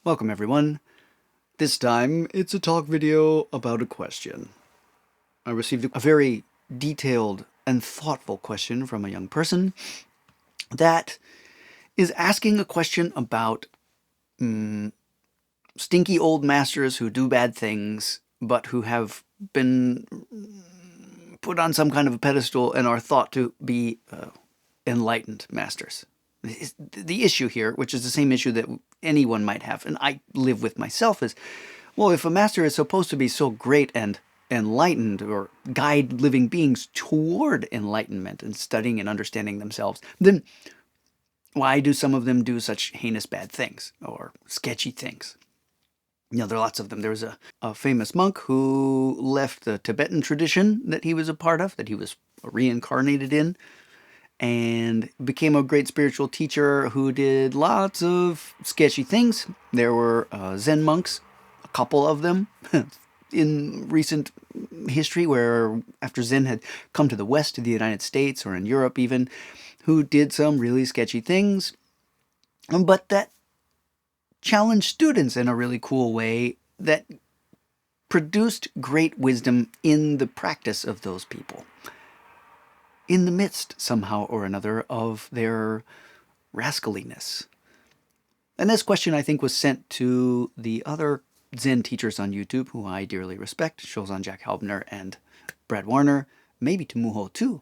Welcome everyone. This time it's a talk video about a question. I received a very detailed and thoughtful question from a young person that is asking a question about stinky old masters who do bad things but who have been put on some kind of a pedestal and are thought to be enlightened masters. The issue here, which is the same issue that anyone might have, and I live with myself, is, well, if a master is supposed to be so great and enlightened or guide living beings toward enlightenment and studying and understanding themselves, then why do some of them do such heinous bad things or sketchy things? There are lots of them. There was a famous monk who left the Tibetan tradition that he was a part of, that he was reincarnated in, and became a great spiritual teacher who did lots of sketchy things. There were Zen monks, a couple of them, in recent history, where after Zen had come to the West, to the United States, or in Europe even, who did some really sketchy things, but that challenged students in a really cool way that produced great wisdom in the practice of those people, in the midst, somehow or another, of their rascaliness. And this question, I think, was sent to the other Zen teachers on YouTube, who I dearly respect, Shozan Jack Halbner and Brad Warner, maybe to Muho too.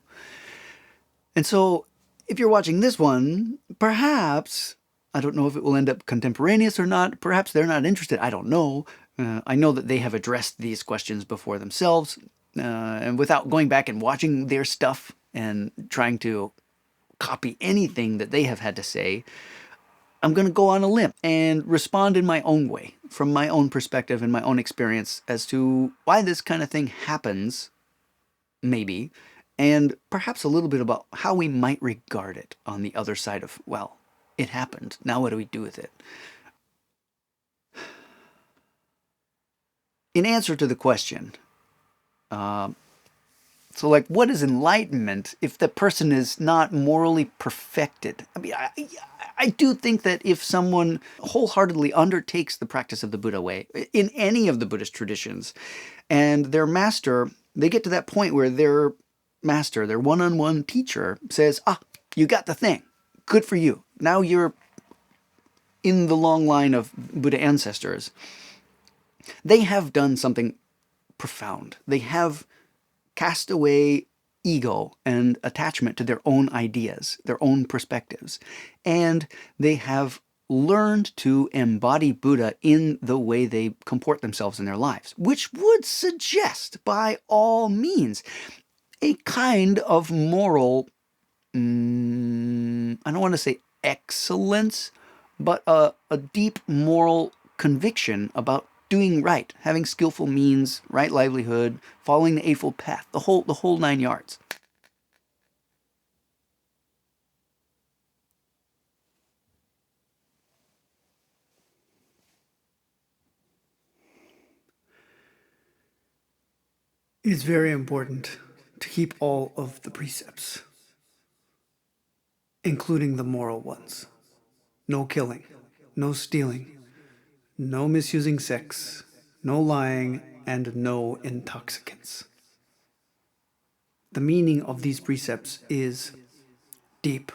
And so, if you're watching this one, perhaps, I don't know if it will end up contemporaneous or not, perhaps they're not interested, I don't know. I know that they have addressed these questions before themselves, and without going back and watching their stuff and trying to copy anything that they have had to say, I'm going to go on a limb and respond in my own way, from my own perspective and my own experience, as to why this kind of thing happens, maybe, and perhaps a little bit about how we might regard it on the other side of, well, it happened, now what do we do with it? In answer to the question, so, like, what is enlightenment if the person is not morally perfected? I mean, I do think that if someone wholeheartedly undertakes the practice of the Buddha way, in any of the Buddhist traditions, and their master, they get to that point where their master, their one-on-one teacher, says, you got the thing. Good for you. Now you're in the long line of Buddha ancestors. They have done something profound. They have cast away ego and attachment to their own ideas, their own perspectives, and they have learned to embody Buddha in the way they comport themselves in their lives, which would suggest, by all means, a kind of moral, I don't want to say excellence, but a deep moral conviction about doing right, having skillful means, right livelihood, following the Eightfold Path, the whole 9 yards. It is very important to keep all of the precepts, including the moral ones. No killing, no stealing, no misusing sex, no lying, and no intoxicants. The meaning of these precepts is deep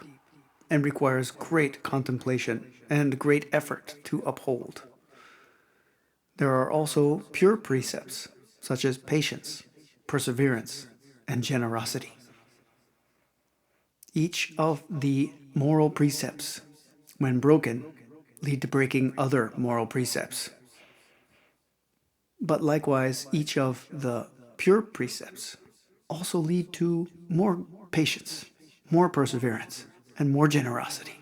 and requires great contemplation and great effort to uphold. There are also pure precepts, such as patience, perseverance, and generosity. Each of the moral precepts, when broken, lead to breaking other moral precepts. But likewise, each of the pure precepts also lead to more patience, more perseverance, and more generosity.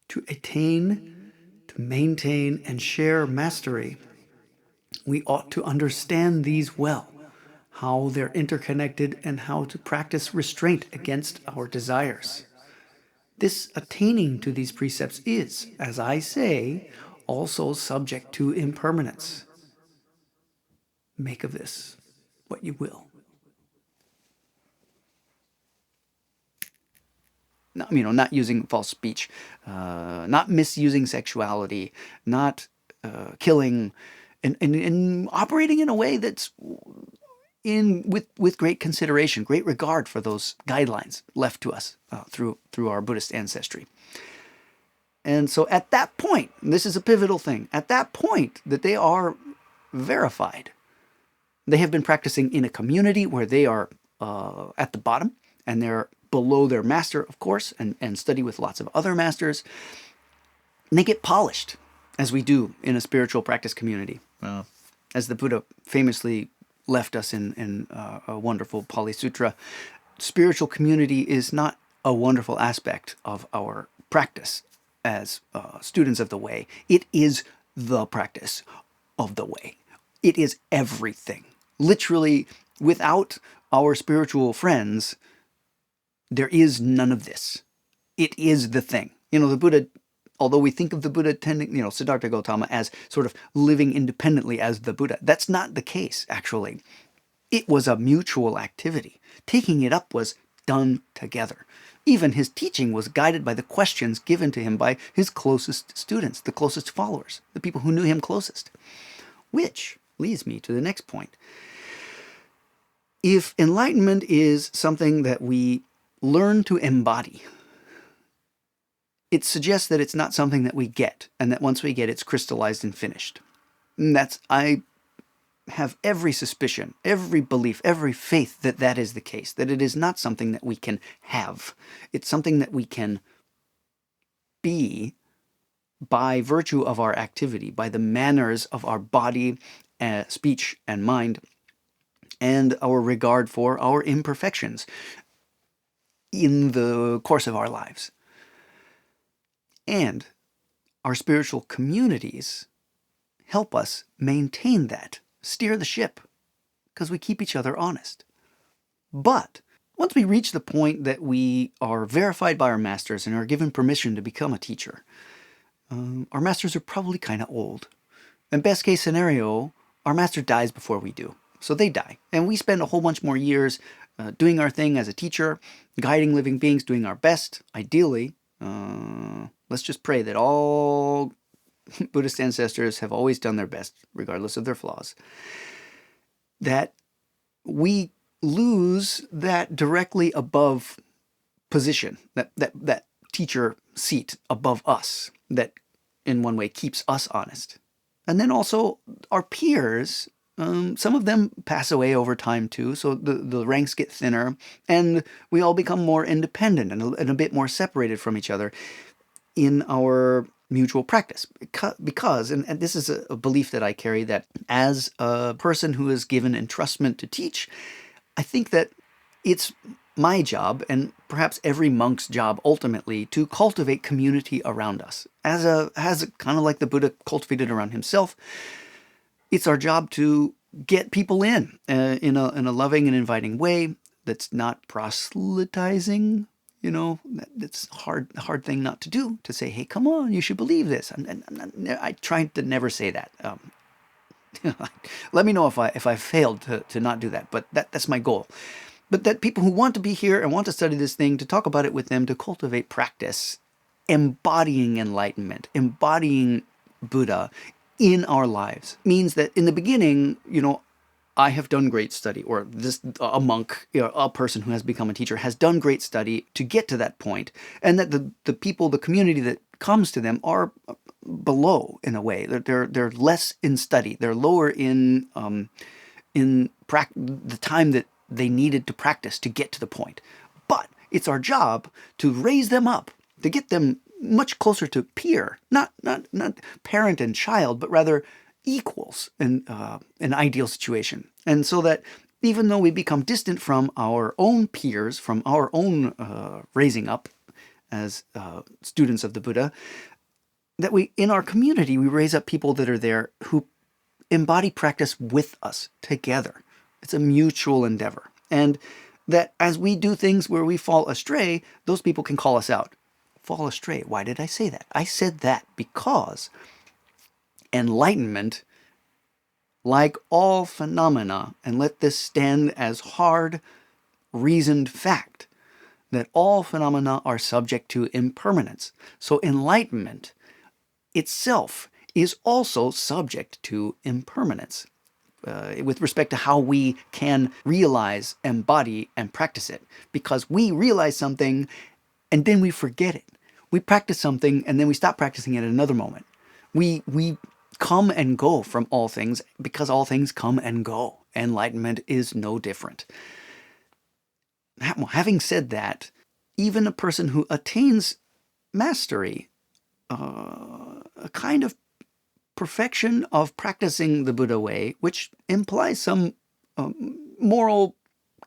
To attain, to maintain, and share mastery, we ought to understand these well, how they're interconnected, and how to practice restraint against our desires. This attaining to these precepts is, as I say, also subject to impermanence. Make of this what you will. not using false speech, not misusing sexuality, not killing, and operating in a way that's with great consideration, great regard for those guidelines left to us through our Buddhist ancestry. And so at that point, this is a pivotal thing, at that point that they are verified, they have been practicing in a community where they are at the bottom and they're below their master, of course, and study with lots of other masters. And they get polished, as we do in a spiritual practice community. As the Buddha famously left us in a wonderful Pali Sutra, spiritual community is not a wonderful aspect of our practice as students of the way. It is the practice of the way. It is everything. Literally, without our spiritual friends, there is none of this. It is the thing. The Buddha, although we think of the Buddha tending, Siddhartha Gautama, as sort of living independently as the Buddha, that's not the case, actually. It was a mutual activity. Taking it up was done together. Even his teaching was guided by the questions given to him by his closest students, the closest followers, the people who knew him closest. Which leads me to the next point. If enlightenment is something that we learn to embody, it suggests that it's not something that we get, and that once we get, it's crystallized and finished. And I have every suspicion, every belief, every faith that that is the case, that it is not something that we can have. It's something that we can be by virtue of our activity, by the manners of our body, speech, and mind, and our regard for our imperfections in the course of our lives. And our spiritual communities help us maintain that, steer the ship, because we keep each other honest. But once we reach the point that we are verified by our masters and are given permission to become a teacher, our masters are probably kind of old. And best case scenario, our master dies before we do. So they die. And we spend a whole bunch more years doing our thing as a teacher, guiding living beings, doing our best, ideally. Let's just pray that all Buddhist ancestors have always done their best, regardless of their flaws. That we lose that directly above position, that teacher seat above us, that in one way keeps us honest. And then also our peers, some of them pass away over time too, so the ranks get thinner, and we all become more independent and a bit more separated from each other in our mutual practice. Because, and this is a belief that I carry, that as a person who is given entrustment to teach, I think that it's my job, and perhaps every monk's job ultimately, to cultivate community around us. As kind of like the Buddha cultivated around himself, it's our job to get people in a loving and inviting way that's not proselytizing. That's a hard thing not to do, to say, hey, come on, you should believe this. I try to never say that. Let me know if I failed to not do that, but that's my goal. But that people who want to be here and want to study this thing, to talk about it with them, to cultivate practice, embodying enlightenment, embodying Buddha in our lives, means that in the beginning, I have done great study, or a monk, a person who has become a teacher, has done great study to get to that point, and that the people, the community that comes to them are below in a way. They're less in study. They're lower in the time that they needed to practice to get to the point. But it's our job to raise them up, to get them much closer to peer, not parent and child, but rather equals in an ideal situation. And so that even though we become distant from our own peers, from our own raising up as students of the Buddha, that in our community, we raise up people that are there who embody practice with us together. It's a mutual endeavor. And that as we do things where we fall astray, those people can call us out. Fall astray. Why did I say that? I said that because enlightenment, like all phenomena, and let this stand as hard, reasoned fact, that all phenomena are subject to impermanence. So enlightenment itself is also subject to impermanence with respect to how we can realize, embody, and practice it. Because we realize something and then we forget it. We practice something and then we stop practicing it at another moment. We come and go from all things because all things come and go. Enlightenment is no different. Having said that, even a person who attains mastery, a kind of perfection of practicing the Buddha way, which implies some moral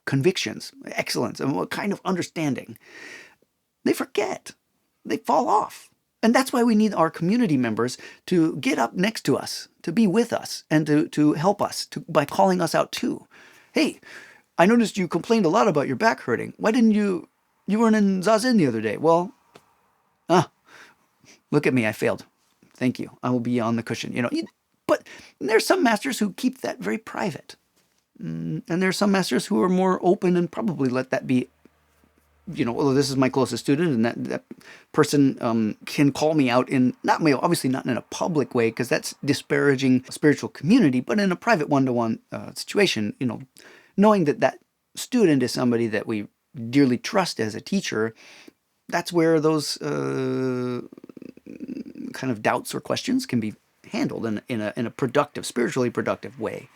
convictions, excellence, and a kind of understanding, they forget. They fall off. And that's why we need our community members to get up next to us, to be with us, and to help us by calling us out too. Hey, I noticed you complained a lot about your back hurting. Why didn't you weren't in Zazen the other day? Well, look at me, I failed. Thank you. I will be on the cushion. But there's some masters who keep that very private. And there's some masters who are more open and probably let that be, well, this is my closest student, and that person can call me out obviously not in a public way, because that's disparaging spiritual community, but in a private one-to-one situation, knowing that student is somebody that we dearly trust as a teacher, that's where those kind of doubts or questions can be handled in a productive, spiritually productive way.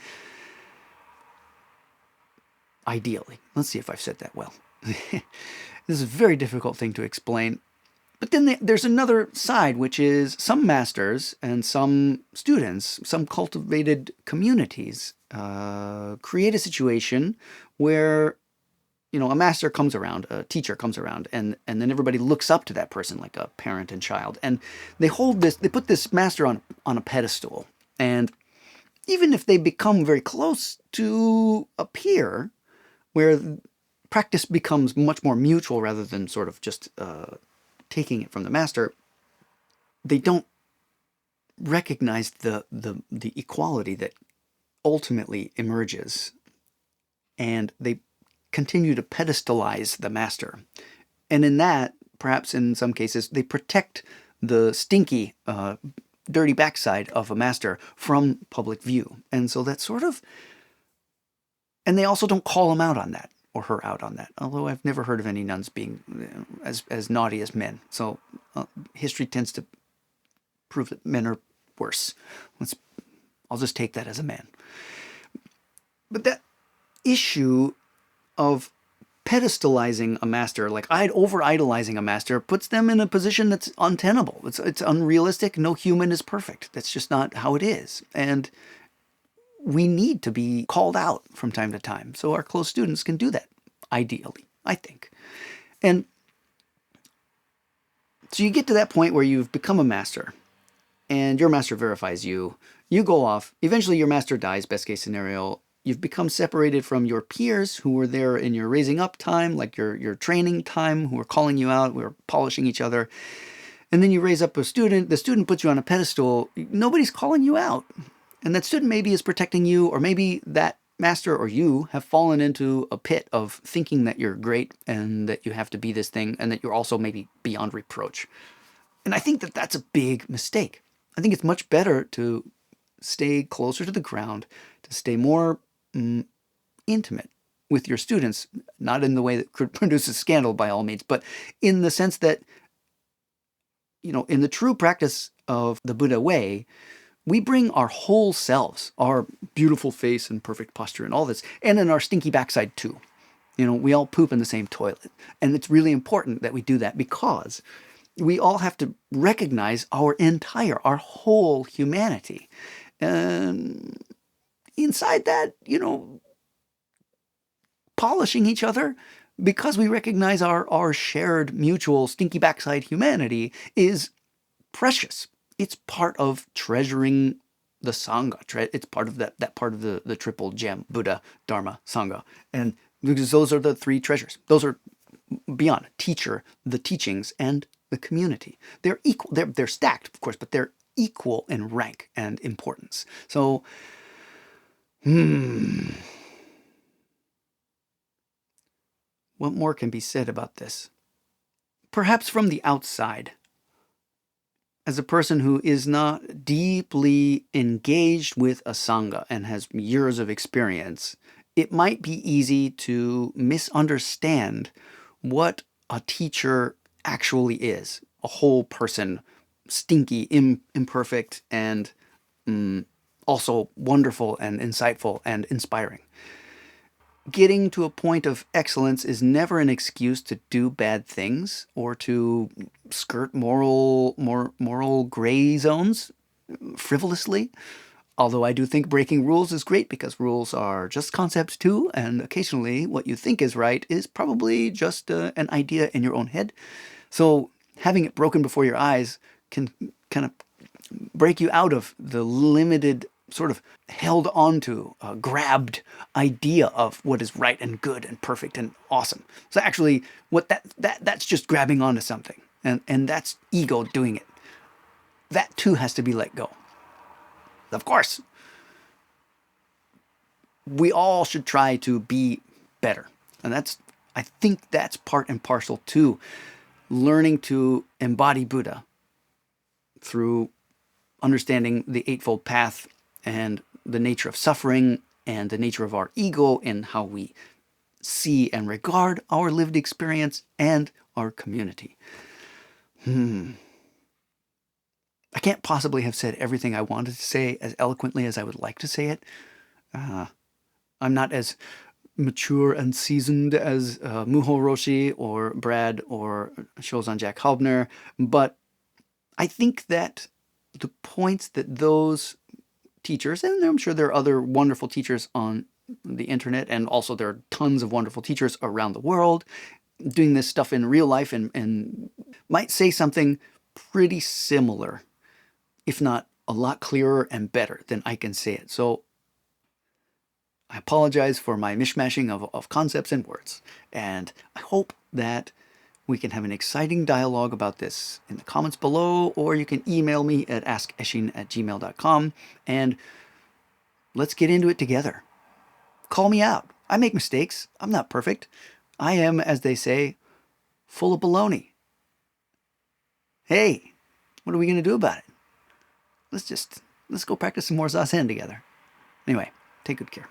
Ideally. Let's see if I've said that well. This is a very difficult thing to explain. But then there's another side, which is some masters and some students, some cultivated communities, create a situation where a master comes around, a teacher comes around, and then everybody looks up to that person like a parent and child. And they put this master on a pedestal. And even if they become very close to a peer, where practice becomes much more mutual rather than sort of just taking it from the master, they don't recognize the equality that ultimately emerges. And they continue to pedestalize the master. And in that, perhaps in some cases, they protect the stinky, dirty backside of a master from public view. And so that's sort of... And they also don't call him out on that, or her out on that. Although I've never heard of any nuns being as naughty as men. So history tends to prove that men are worse. I'll just take that as a man. But that issue of pedestalizing a master, like over-idolizing a master, puts them in a position that's untenable. It's unrealistic. No human is perfect. That's just not how it is. And we need to be called out from time to time. So our close students can do that, ideally, I think. And so you get to that point where you've become a master, and your master verifies you. You go off. Eventually your master dies, best case scenario. You've become separated from your peers who were there in your raising up time, like your training time, who are calling you out, who are polishing each other. And then you raise up a student. The student puts you on a pedestal. Nobody's calling you out. And that student maybe is protecting you, or maybe that master or you have fallen into a pit of thinking that you're great and that you have to be this thing, and that you're also maybe beyond reproach. And I think that that's a big mistake. I think it's much better to stay closer to the ground, to stay more intimate with your students, not in the way that could produce a scandal by all means, but in the sense that, in the true practice of the Buddha way, we bring our whole selves, our beautiful face and perfect posture and all this, and in our stinky backside too. We all poop in the same toilet. And it's really important that we do that, because we all have to recognize our whole humanity. And inside that, polishing each other, because we recognize our shared mutual stinky backside humanity, is precious. It's part of treasuring the Sangha. It's part of that part of the triple gem, Buddha, Dharma, Sangha. And because those are the three treasures. Those are beyond teacher, the teachings, and the community. They're equal. They're stacked, of course, but they're equal in rank and importance. So, What more can be said about this? Perhaps from the outside, as a person who is not deeply engaged with a Sangha and has years of experience, it might be easy to misunderstand what a teacher actually is. A whole person, stinky, imperfect, and also wonderful and insightful and inspiring. Getting to a point of excellence is never an excuse to do bad things or to skirt moral gray zones frivolously. Although I do think breaking rules is great because rules are just concepts too, and occasionally what you think is right is probably just an idea in your own head. So having it broken before your eyes can kind of break you out of the limited, sort of held onto, grabbed idea of what is right and good and perfect and awesome. So actually, what that's just grabbing onto something, and that's ego doing it. That too has to be let go. Of course, we all should try to be better, and I think that's part and parcel to learning to embody Buddha through understanding the Eightfold Path and the nature of suffering and the nature of our ego and how we see and regard our lived experience and our community. I can't possibly have said everything I wanted to say as eloquently as I would like to say it. I'm not as mature and seasoned as Muho Roshi or Brad or Shozan Jack Halbner, but I think that the points that those teachers, and I'm sure there are other wonderful teachers on the internet, and also there are tons of wonderful teachers around the world doing this stuff in real life and might say something pretty similar, if not a lot clearer and better than I can say it. So I apologize for my mishmashing of concepts and words, and I hope that we can have an exciting dialogue about this in the comments below, or you can email me at askeshin@gmail.com, and let's get into it together. Call me out. I make mistakes. I'm not perfect. I am, as they say, full of baloney. Hey, what are we going to do about it? Let's go practice some more zazen together. Anyway, take good care.